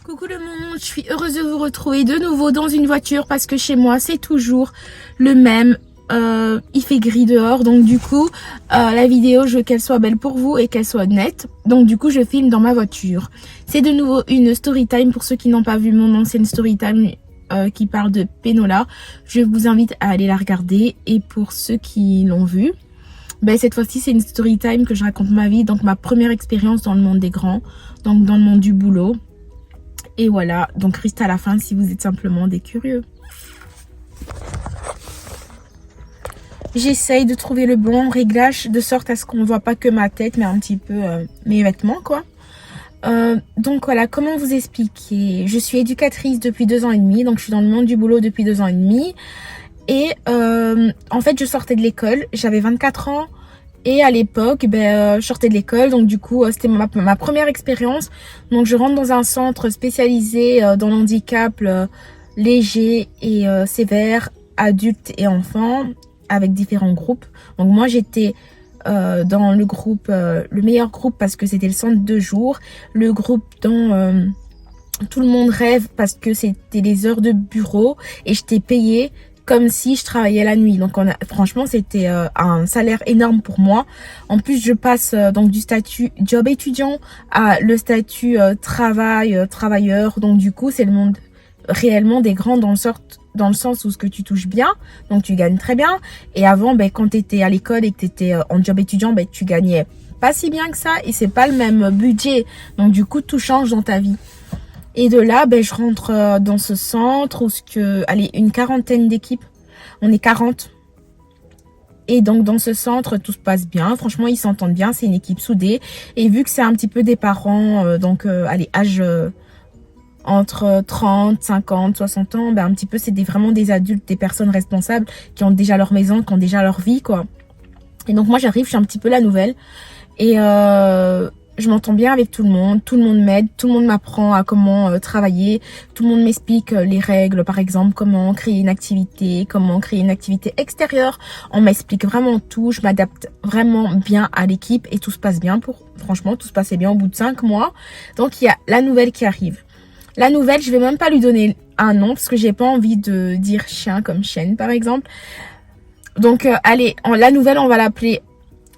Coucou le monde, je suis heureuse de vous retrouver de nouveau dans une voiture parce que chez moi c'est toujours le même. Il fait gris dehors, donc du coup la vidéo je veux qu'elle soit belle pour vous et qu'elle soit nette, donc du coup je filme dans ma voiture. C'est de nouveau une story time pour ceux qui n'ont pas vu mon ancienne story time qui parle de Pénola. Je vous invite à aller la regarder, et pour ceux qui l'ont vue, ben, cette fois-ci c'est une story time que je raconte ma vie, donc ma première expérience dans le monde des grands, donc dans le monde du boulot. Et voilà, donc restez à la fin si vous êtes simplement des curieux. J'essaye de trouver le bon réglage de sorte à ce qu'on ne voit pas que ma tête, mais un petit peu mes vêtements, quoi. Donc voilà, comment vous expliquer? Je suis éducatrice depuis 2 ans et demi, donc je suis dans le monde du boulot depuis 2 ans et demi. Et en fait, je sortais de l'école, j'avais 24 ans. Et à l'époque, je sortais de l'école, donc du coup, c'était ma première expérience. Donc je rentre dans un centre spécialisé dans l'handicap léger et sévère, adultes et enfants, avec différents groupes. Donc moi, j'étais dans le groupe, le meilleur groupe parce que c'était le centre de jour. Le groupe dont tout le monde rêve parce que c'était les heures de bureau et j'étais payée comme si je travaillais la nuit. Donc franchement c'était un salaire énorme pour moi. En plus je passe donc du statut job étudiant à le statut travailleur. Donc du coup c'est le monde réellement des grands dans le sens où ce que tu touches bien, donc tu gagnes très bien. Et avant quand tu étais à l'école et que tu étais en job étudiant, tu gagnais pas si bien que ça et c'est pas le même budget. Donc du coup tout change dans ta vie. Et de là, je rentre dans ce centre où allez, une quarantaine d'équipes. On est 40. Et donc, dans ce centre, tout se passe bien. Franchement, ils s'entendent bien. C'est une équipe soudée. Et vu que c'est un petit peu des parents, allez, âge entre 30, 50, 60 ans, un petit peu, c'est vraiment des adultes, des personnes responsables qui ont déjà leur maison, qui ont déjà leur vie, quoi. Et donc, moi, j'arrive, je suis un petit peu la nouvelle. Et je m'entends bien avec tout le monde m'aide, tout le monde m'apprend à comment travailler, tout le monde m'explique les règles, par exemple, comment créer une activité extérieure. On m'explique vraiment tout, je m'adapte vraiment bien à l'équipe et tout se passe bien. Franchement, tout se passait bien au bout de 5 mois. Donc, il y a la nouvelle qui arrive. La nouvelle, je vais même pas lui donner un nom parce que j'ai pas envie de dire chien comme chienne, par exemple. Donc, allez, la nouvelle, on va l'appeler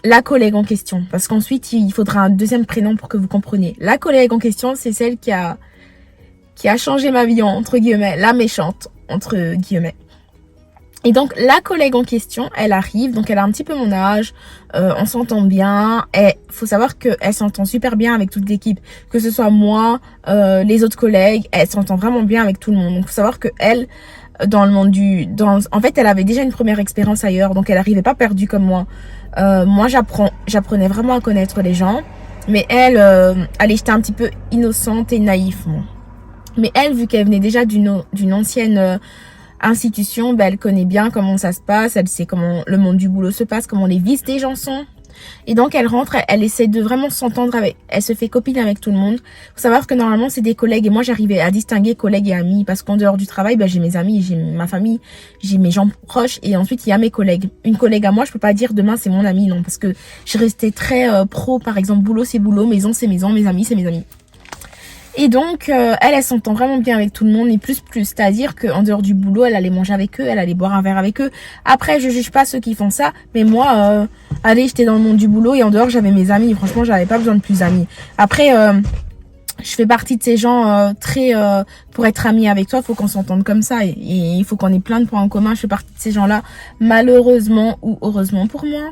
la collègue en question, parce qu'ensuite il faudra un deuxième prénom pour que vous compreniez. La collègue en question, c'est celle qui a changé ma vie, entre guillemets, la méchante entre guillemets. Et donc la collègue en question, elle arrive, donc elle a un petit peu mon âge, on s'entend bien, et faut savoir qu'elle s'entend super bien avec toute l'équipe, que ce soit moi, les autres collègues, elle s'entend vraiment bien avec tout le monde. Donc faut savoir que elle, dans le monde en fait elle avait déjà une première expérience ailleurs, donc elle arrivait pas perdue comme moi. Moi j'apprenais vraiment à connaître les gens, mais elle, allez, j'étais un petit peu innocente et naïve, moi. Mais elle, vu qu'elle venait déjà d'une ancienne institution, elle connaît bien comment ça se passe, elle sait comment le monde du boulot se passe, comment les vices des gens sont. Et donc elle rentre, elle essaie de vraiment s'entendre avec, elle se fait copine avec tout le monde. Faut savoir que normalement c'est des collègues, et moi j'arrivais à distinguer collègues et amis, parce qu'en dehors du travail, j'ai mes amis, j'ai ma famille, j'ai mes gens proches, et ensuite il y a mes collègues. Une collègue à moi, je peux pas dire demain c'est mon ami, non, parce que je restais très pro. Par exemple, boulot c'est boulot, maison c'est maison, mes amis c'est mes amis. Et donc, elle s'entend vraiment bien avec tout le monde, et plus. C'est-à-dire qu'en dehors du boulot, elle allait manger avec eux, elle allait boire un verre avec eux. Après, je juge pas ceux qui font ça, mais moi, allez, j'étais dans le monde du boulot, et en dehors, j'avais mes amis. Franchement, j'avais pas besoin de plus d'amis. Après, je fais partie de ces gens très... pour être amie avec toi, faut qu'on s'entende comme ça, et il faut qu'on ait plein de points en commun. Je fais partie de ces gens-là, malheureusement ou heureusement pour moi.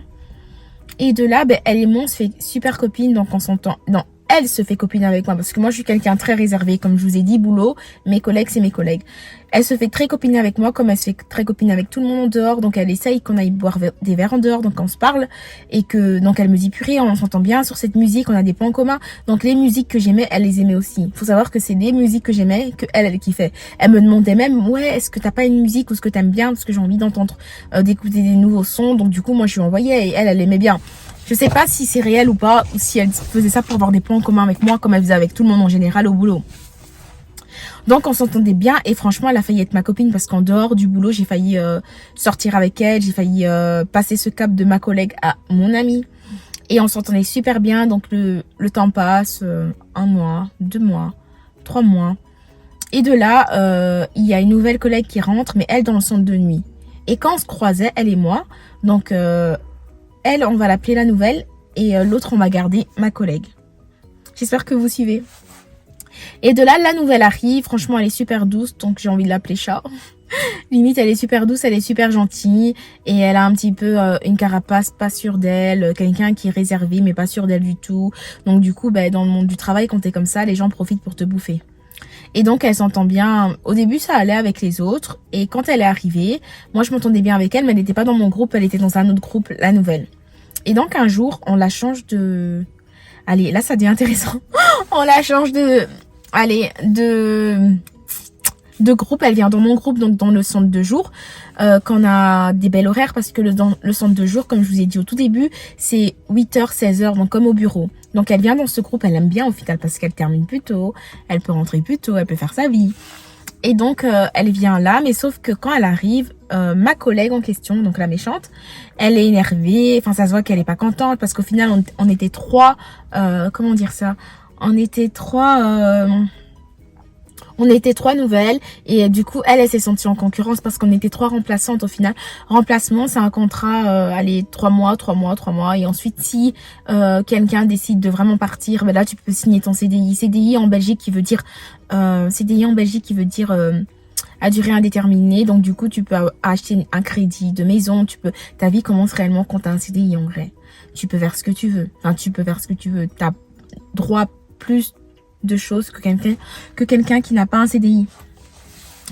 Et de là, elle et moi, on se fait super copine, donc on s'entend... Non, elle se fait copine avec moi parce que moi je suis quelqu'un très réservé, comme je vous ai dit, boulot, mes collègues c'est mes collègues. Elle se fait très copine avec moi comme elle se fait très copine avec tout le monde en dehors, donc elle essaye qu'on aille boire des verres en dehors, donc on se parle, et que donc elle me dit purée, on s'entend bien sur cette musique, on a des points communs. Donc les musiques que j'aimais, elle les aimait aussi. Faut savoir que c'est des musiques que j'aimais que elle kiffait. Elle me demandait même ouais, est-ce que t'as pas une musique ou ce que t'aimes bien, parce que j'ai envie d'entendre d'écouter des nouveaux sons. Donc du coup moi je lui envoyais, et elle aimait bien. Je sais pas si c'est réel ou pas, ou si elle faisait ça pour avoir des points en commun avec moi, comme elle faisait avec tout le monde en général au boulot. Donc on s'entendait bien, et franchement elle a failli être ma copine, parce qu'en dehors du boulot j'ai failli sortir avec elle, j'ai failli passer ce cap de ma collègue à mon amie. Et on s'entendait super bien, donc le temps passe, 1 mois, 2 mois, 3 mois. Et de là, il y a une nouvelle collègue qui rentre, mais elle dans le centre de nuit. Et quand on se croisait, elle et moi, donc elle, on va l'appeler la nouvelle, et l'autre, on va garder ma collègue. J'espère que vous suivez. Et de là, la nouvelle arrive. Franchement, elle est super douce, donc j'ai envie de l'appeler chat. Limite, elle est super douce, elle est super gentille. Et elle a un petit peu une carapace pas sûre d'elle. Quelqu'un qui est réservé, mais pas sûr d'elle du tout. Donc du coup, dans le monde du travail, quand t'es comme ça, les gens profitent pour te bouffer. Et donc, elle s'entend bien. Au début, ça allait avec les autres. Et quand elle est arrivée, moi, je m'entendais bien avec elle, mais elle n'était pas dans mon groupe. Elle était dans un autre groupe, la nouvelle. Et donc, un jour, on la change de... Allez, là, ça devient intéressant. On la change de... Allez, de groupe. Elle vient dans mon groupe, donc dans le centre de jour. Qu'on a des belles horaires parce que dans le centre de jour, comme je vous ai dit au tout début, c'est 8h, 16h, donc comme au bureau. Donc elle vient dans ce groupe, elle aime bien au final parce qu'elle termine plus tôt, elle peut rentrer plus tôt, elle peut faire sa vie. Et donc elle vient là, mais sauf que quand elle arrive, ma collègue en question, donc la méchante, elle est énervée, enfin ça se voit qu'elle est pas contente parce qu'au final on était trois, comment dire ça, on était trois nouvelles et du coup elle s'est sentie en concurrence parce qu'on était trois remplaçantes au final. Remplacement c'est un contrat, allez 3 mois et ensuite si quelqu'un décide de vraiment partir, là tu peux signer ton CDI. CDI en Belgique qui veut dire à durée indéterminée, donc du coup tu peux acheter un crédit de maison, ta vie commence réellement quand t'as un CDI en vrai. Tu peux faire ce que tu veux, t'as droit plus de choses que quelqu'un qui n'a pas un CDI.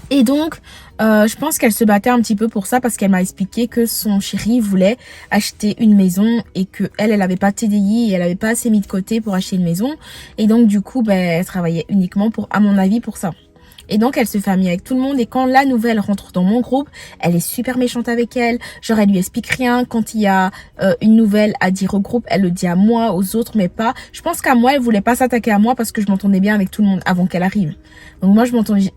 Et donc, je pense qu'elle se battait un petit peu pour ça parce qu'elle m'a expliqué que son chéri voulait acheter une maison et que elle avait pas de CDI et elle avait pas assez mis de côté pour acheter une maison. Et donc, du coup, elle travaillait uniquement à mon avis, pour ça. Et donc, elle se fait amie avec tout le monde. Et quand la nouvelle rentre dans mon groupe, elle est super méchante avec elle. Genre, elle lui explique rien. Quand il y a une nouvelle à dire au groupe, elle le dit à moi, aux autres, mais pas. Je pense qu'à moi, elle voulait pas s'attaquer à moi parce que je m'entendais bien avec tout le monde avant qu'elle arrive. Donc moi,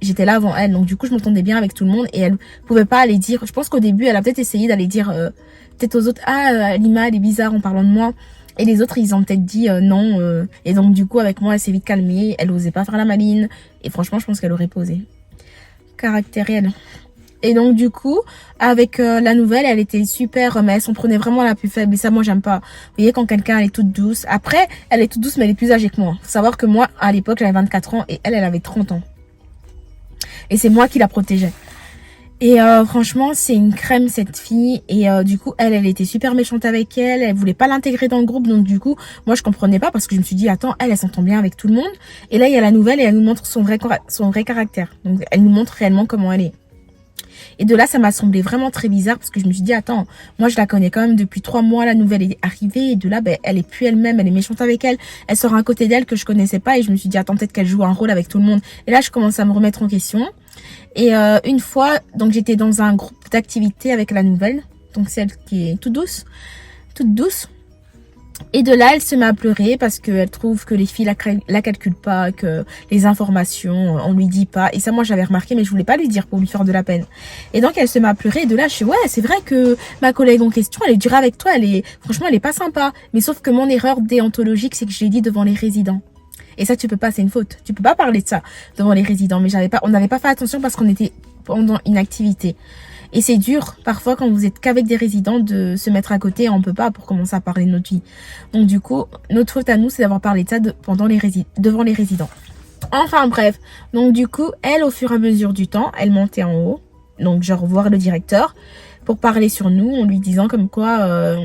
j'étais là avant elle. Donc du coup, je m'entendais bien avec tout le monde et elle pouvait pas aller dire. Je pense qu'au début, elle a peut-être essayé d'aller dire peut-être aux autres, Lima, elle est bizarre en parlant de moi. Et les autres, ils ont peut-être dit non. Et donc, du coup, avec moi, elle s'est vite calmée. Elle osait pas faire la maline. Et franchement, je pense qu'elle aurait posé. Caractériel. Et donc, du coup, avec la nouvelle, elle était super... mais elle s'en prenait vraiment la plus faible. Et ça, moi, j'aime pas. Vous voyez, quand quelqu'un, elle est toute douce. Après, elle est toute douce, mais elle est plus âgée que moi. Faut savoir que moi, à l'époque, j'avais 24 ans. Et elle avait 30 ans. Et c'est moi qui la protégeais. Et franchement, c'est une crème cette fille. Et du coup, elle était super méchante avec elle. Elle voulait pas l'intégrer dans le groupe. Donc du coup, moi je comprenais pas parce que je me suis dit, attends, elle s'entend bien avec tout le monde. Et là, il y a la nouvelle et elle nous montre son vrai caractère. Donc elle nous montre réellement comment elle est. Et de là, ça m'a semblé vraiment très bizarre parce que je me suis dit, attends, moi je la connais quand même depuis 3 mois. La nouvelle est arrivée et de là, elle est plus elle-même. Elle est méchante avec elle. Elle sort un côté d'elle que je connaissais pas et je me suis dit, attends, peut-être qu'elle joue un rôle avec tout le monde. Et là, je commence à me remettre en question. Et une fois, donc j'étais dans un groupe d'activité avec la nouvelle, donc celle qui est toute douce. Et de là, elle se met à pleurer parce qu'elle trouve que les filles la calculent pas, que les informations, on lui dit pas. Et ça, moi, j'avais remarqué, mais je voulais pas lui dire pour lui faire de la peine. Et donc, elle se met à pleurer. Et de là, je suis, ouais, c'est vrai que ma collègue en question, elle est dure avec toi. Franchement, elle est pas sympa. Mais sauf que mon erreur déontologique, c'est que je l'ai dit devant les résidents. Et ça, tu peux pas, c'est une faute. Tu peux pas parler de ça devant les résidents. Mais on n'avait pas fait attention parce qu'on était pendant une activité. Et c'est dur, parfois, quand vous êtes qu'avec des résidents, de se mettre à côté. On peut pas pour commencer à parler de notre vie. Donc, du coup, notre faute à nous, c'est d'avoir parlé de ça devant les résidents. Enfin, bref. Donc, du coup, elle, au fur et à mesure du temps, elle montait en haut. Donc, genre, voir le directeur pour parler sur nous en lui disant comme quoi...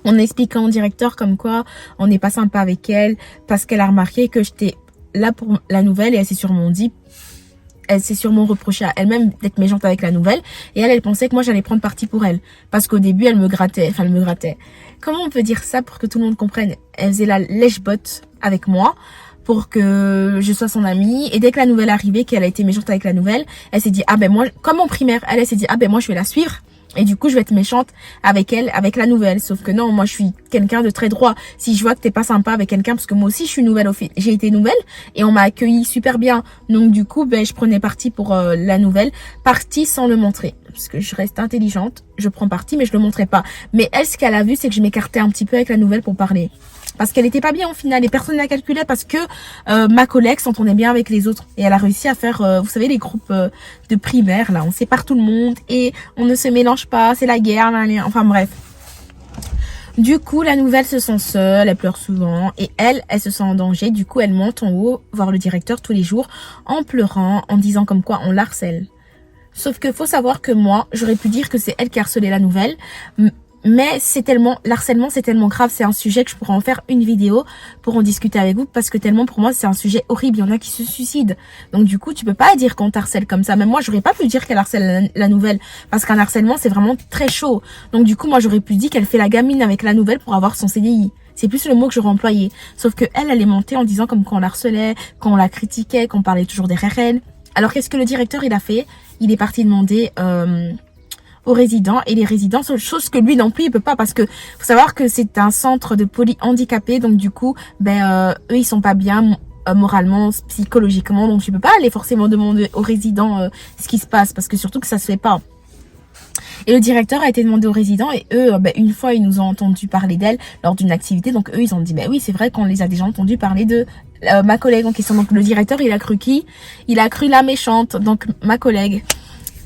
en expliquant au directeur comme quoi on n'est pas sympa avec elle parce qu'elle a remarqué que j'étais là pour la nouvelle et elle s'est sûrement reproché à elle-même d'être méchante avec la nouvelle et elle pensait que moi j'allais prendre parti pour elle parce qu'au début elle me grattait. Comment on peut dire ça pour que tout le monde comprenne? Elle faisait la lèche-botte avec moi pour que je sois son amie et dès que la nouvelle arrivait, qu'elle a été méchante avec la nouvelle, elle s'est dit moi comme en primaire, elle s'est dit moi je vais la suivre. Et du coup, je vais être méchante avec elle, avec la nouvelle. Sauf que non, moi, je suis quelqu'un de très droit. Si je vois que t'es pas sympa avec quelqu'un, parce que moi aussi, je suis nouvelle j'ai été nouvelle et on m'a accueilli super bien. Donc, du coup, je prenais parti pour la nouvelle. Parti sans le montrer. Parce que je reste intelligente. Je prends parti, mais je le montrais pas. Mais elle, ce qu'elle a vu, c'est que je m'écartais un petit peu avec la nouvelle pour parler. parce qu'elle était pas bien au final et personne ne la calculait parce que ma collègue s'entendait bien avec les autres et elle a réussi à faire, vous savez, les groupes de primaire là, on sépare tout le monde et on ne se mélange pas, c'est la guerre, là, enfin bref. Du coup, la nouvelle se sent seule, elle pleure souvent et elle se sent en danger. Du coup, elle monte en haut voir le directeur tous les jours en pleurant, en disant comme quoi on l'harcèle. Sauf que faut savoir que moi, j'aurais pu dire que c'est elle qui a harcelé la nouvelle. Mais l'harcèlement c'est tellement grave, c'est un sujet que je pourrais en faire une vidéo pour en discuter avec vous parce que tellement pour moi c'est un sujet horrible, il y en a qui se suicident. Donc du coup tu peux pas dire qu'on t'harcèle comme ça, même moi j'aurais pas pu dire qu'elle harcèle la nouvelle parce qu'un harcèlement c'est vraiment très chaud. Donc du coup moi j'aurais pu dire qu'elle fait la gamine avec la nouvelle pour avoir son CDI. C'est plus le mot que j'aurais employé. Sauf que elle est montée en disant comme qu'on la harcelait, qu'on la critiquait, qu'on parlait toujours derrière elle. Alors qu'est-ce que le directeur il a fait? Il est parti demander aux résidents et les résidents, chose que lui non plus il peut pas parce que faut savoir que c'est un centre de polyhandicapés, donc du coup eux ils sont pas bien moralement, psychologiquement, donc tu peux pas aller forcément demander aux résidents ce qui se passe parce que surtout que ça se fait pas. Et le directeur a été demandé aux résidents et eux, une fois, ils nous ont entendu parler d'elle lors d'une activité. Donc eux, ils ont dit, oui, c'est vrai qu'on les a déjà entendus parler de ma collègue en question. Donc le directeur, il a cru qui? Il a cru la méchante, donc ma collègue.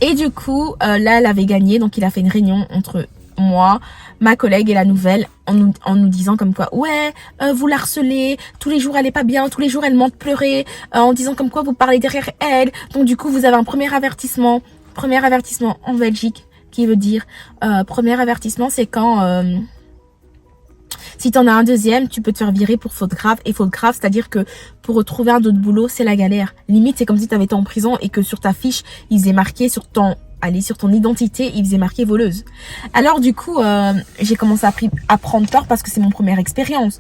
Et du coup, là, elle avait gagné. Donc il a fait une réunion entre moi, ma collègue et la nouvelle en nous disant comme quoi, ouais, vous la harcelez, tous les jours elle est pas bien, tous les jours elle ment de pleurer, en disant comme quoi vous parlez derrière elle. Donc du coup, vous avez un premier avertissement en Belgique. Qui veut dire premier avertissement, c'est quand si t'en as un deuxième, tu peux te faire virer pour faute grave. Et faute grave, c'est-à-dire que pour retrouver un autre boulot, c'est la galère. Limite, c'est comme si t'avais été en prison et que sur ta fiche, ils faisaient marqué sur ton identité, ils faisaient marqué voleuse. Alors du coup, j'ai commencé à prendre peur parce que c'est mon première expérience.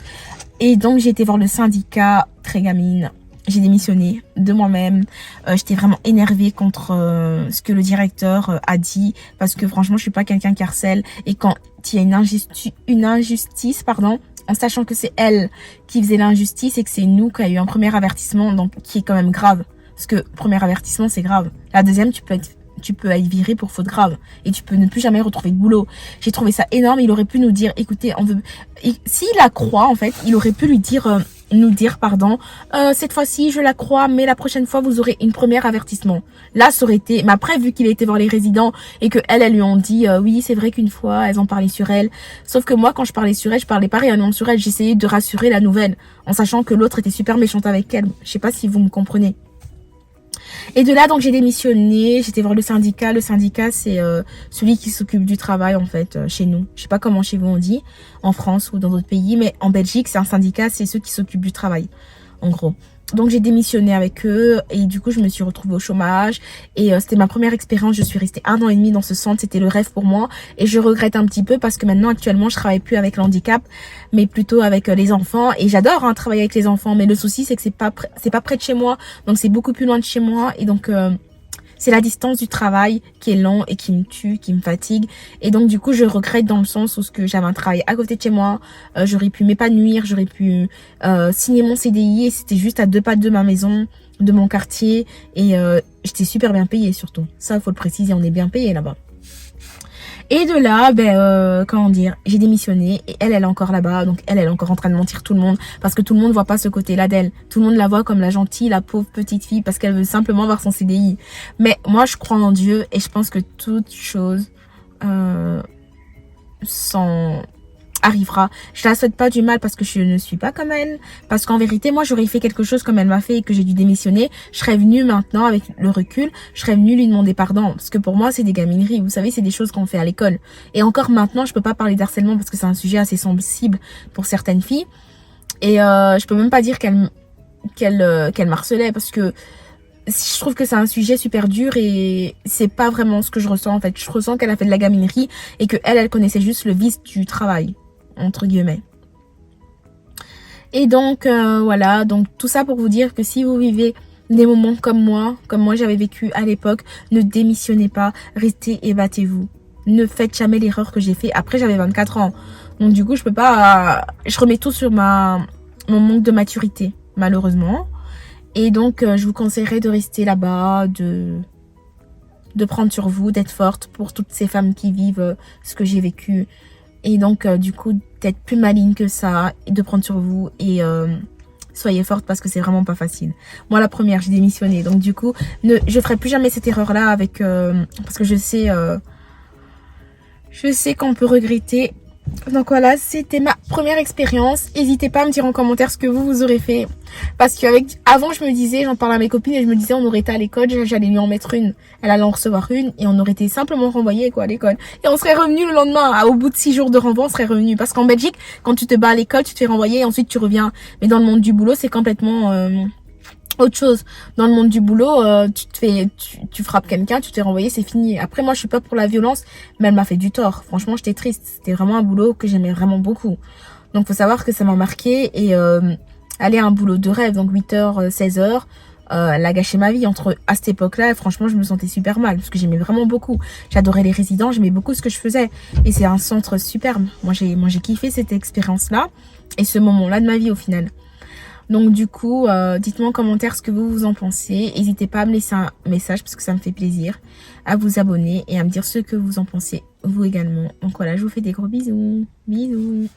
Et donc j'ai été voir le syndicat, très gamine. J'ai démissionné de moi-même. J'étais vraiment énervée contre ce que le directeur a dit parce que franchement, je suis pas quelqu'un qui harcèle. Et quand il y a une injustice, en sachant que c'est elle qui faisait l'injustice et que c'est nous qui a eu un premier avertissement, donc qui est quand même grave. Parce que premier avertissement, c'est grave. La deuxième, tu peux être viré pour faute grave et tu peux ne plus jamais retrouver de boulot. J'ai trouvé ça énorme. Il aurait pu nous dire, écoutez, s'il la croit en fait, il aurait pu nous dire cette fois-ci je la crois, mais la prochaine fois vous aurez une première avertissement. Là ça aurait été, mais après vu qu'il a été voir les résidents et que elles lui ont dit oui c'est vrai qu'une fois elles ont parlé sur elle, sauf que moi quand je parlais sur elle, je parlais pas réellement sur elle, j'essayais de rassurer la nouvelle en sachant que l'autre était super méchante avec elle. Je sais pas si vous me comprenez. Et de là, donc, j'ai démissionné, j'étais voir le syndicat. Le syndicat, c'est celui qui s'occupe du travail, en fait, chez nous. Je sais pas comment chez vous on dit, en France ou dans d'autres pays, mais en Belgique, c'est un syndicat, c'est ceux qui s'occupent du travail, en gros. Donc, j'ai démissionné avec eux et du coup, je me suis retrouvée au chômage. Et c'était ma première expérience, je suis restée 1 an et demi dans ce centre, c'était le rêve pour moi. Et je regrette un petit peu parce que maintenant, actuellement, je travaille plus avec le handicap, mais plutôt avec les enfants. Et j'adore travailler avec les enfants, mais le souci, c'est que c'est pas près de chez moi. Donc, c'est beaucoup plus loin de chez moi. Et donc, c'est la distance du travail qui est long et qui me tue, qui me fatigue. Et donc, du coup, je regrette dans le sens où j'avais un travail à côté de chez moi. J'aurais pu m'épanouir, j'aurais pu signer mon CDI. Et c'était juste à 2 pas de ma maison, de mon quartier. Et j'étais super bien payée surtout. Ça, faut le préciser, on est bien payé là-bas. Et de là, comment dire, j'ai démissionné et elle est encore là-bas. Donc elle est encore en train de mentir tout le monde parce que tout le monde voit pas ce côté-là d'elle. Tout le monde la voit comme la gentille, la pauvre petite fille parce qu'elle veut simplement avoir son CDI. Mais moi, je crois en Dieu et je pense que toute chose arrivera. Je la souhaite pas du mal parce que je ne suis pas comme elle. Parce qu'en vérité, moi, j'aurais fait quelque chose comme elle m'a fait et que j'ai dû démissionner. Je serais venue maintenant, avec le recul, je serais venue lui demander pardon. Parce que pour moi, c'est des gamineries. Vous savez, c'est des choses qu'on fait à l'école. Et encore maintenant, je peux pas parler d'harcèlement parce que c'est un sujet assez sensible pour certaines filles. Et je peux même pas dire qu'elle m'harcelait parce que je trouve que c'est un sujet super dur et c'est pas vraiment ce que je ressens en fait. Je ressens qu'elle a fait de la gaminerie et que elle connaissait juste le vice du travail, entre guillemets. Et donc voilà, donc tout ça pour vous dire que si vous vivez des moments comme moi j'avais vécu à l'époque, ne démissionnez pas, restez et battez-vous. Ne faites jamais l'erreur que j'ai fait. Après j'avais 24 ans, donc du coup je peux pas, je remets tout sur mon manque de maturité malheureusement. Et donc, je vous conseillerais de rester là-bas, de prendre sur vous, d'être forte pour toutes ces femmes qui vivent ce que j'ai vécu. Et donc, du coup, peut-être plus maligne que ça, et de prendre sur vous et soyez forte parce que c'est vraiment pas facile. Moi la première, j'ai démissionné, donc du coup je ferai plus jamais cette erreur là avec parce que je sais qu'on peut regretter. Donc voilà, c'était ma première expérience. N'hésitez pas à me dire en commentaire ce que vous aurez fait. Parce avant je me disais, j'en parlais à mes copines et je me disais on aurait été à l'école, j'allais lui en mettre une. Elle allait en recevoir une et on aurait été simplement renvoyé quoi à l'école. Et on serait revenu le lendemain. Au bout de 6 jours de renvoi, on serait revenu. Parce qu'en Belgique, quand tu te bats à l'école, tu te fais renvoyer et ensuite tu reviens. Mais dans le monde du boulot, c'est complètement autre chose. Dans le monde du boulot, tu frappes quelqu'un, tu t'es renvoyé, c'est fini. Après, moi, je suis pas pour la violence, mais elle m'a fait du tort. Franchement, j'étais triste. C'était vraiment un boulot que j'aimais vraiment beaucoup. Donc, faut savoir que ça m'a marqué et aller à un boulot de rêve, donc 8h, 16h, elle a gâché ma vie. À cette époque-là, franchement, je me sentais super mal parce que j'aimais vraiment beaucoup. J'adorais les résidents, j'aimais beaucoup ce que je faisais. Et c'est un centre superbe. Moi, j'ai kiffé cette expérience-là et ce moment-là de ma vie au final. Donc du coup, dites-moi en commentaire ce que vous en pensez. N'hésitez pas à me laisser un message parce que ça me fait plaisir. À vous abonner et à me dire ce que vous en pensez vous également. Donc voilà, je vous fais des gros bisous. Bisous.